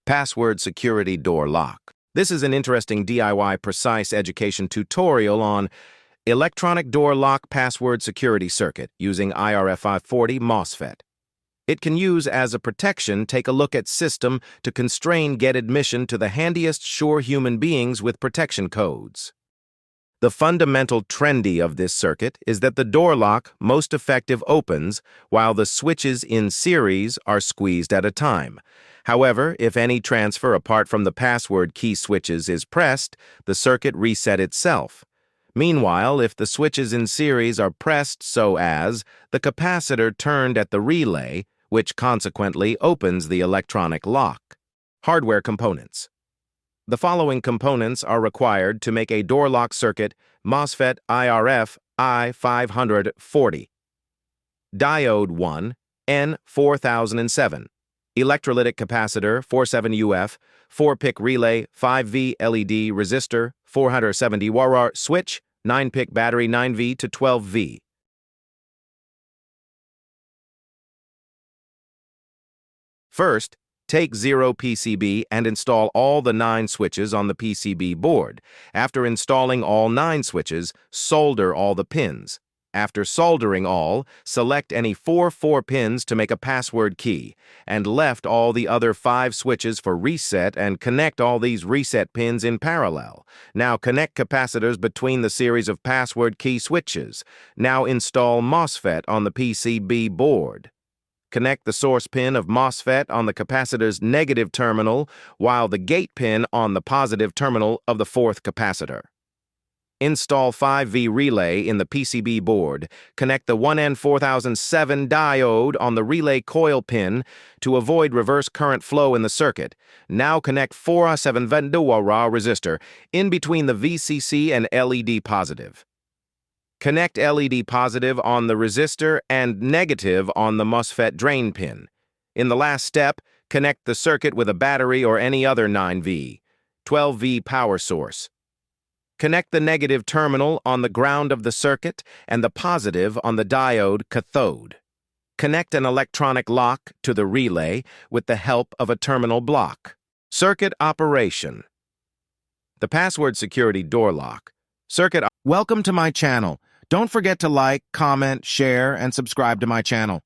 Password security door lock. This is an interesting DIY precise education tutorial on electronic door lock password security circuit using IRF540 MOS FET. It can use as a protection. Take a look at system to constrain get admission to the handiest sure human beings with protection codes. The fundamental trendy of this circuit is that the door lock most effective opens while the switches in series are squeezed at a time. However, if any transfer apart from the password key switches is pressed, the circuit reset itself. Meanwhile, if the switches in series are pressed so as the capacitor turned at the relay, which consequently opens the electronic lock. Hardware components. The following components are required to make a door lock circuit MOSFET IRF540. Diode 1, N4007. Electrolytic capacitor 47UF, 4-pick relay 5V LED resistor 470 Watt switch, 9-pick battery 9V to 12V. First, take 0 PCB and install all the 9 switches on the PCB board. After installing all 9 switches, solder all the pins. After soldering all, select any 4 pins to make a password key, and left all the other 5 switches for reset and connect all these reset pins in parallel. Now connect capacitors between the series of password key switches. Now install MOSFET on the PCB board. Connect the source pin of MOSFET on the capacitor's negative terminal, while the gate pin on the positive terminal of the 4th capacitor. Install 5V relay in the PCB board. Connect the 1N4007 diode on the relay coil pin to avoid reverse current flow in the circuit. Now connect 470 Watt resistor in between the VCC and LED positive. Connect LED positive on the resistor and negative on the MOSFET drain pin. In the last step, connect the circuit with a battery or any other 9V, 12V power source. Connect the negative terminal on the ground of the circuit and the positive on the diode cathode. Connect an electronic lock to the relay with the help of a terminal block. Circuit operation. The password security door lock. Welcome to my channel. Don't forget to like, comment, share, and subscribe to my channel.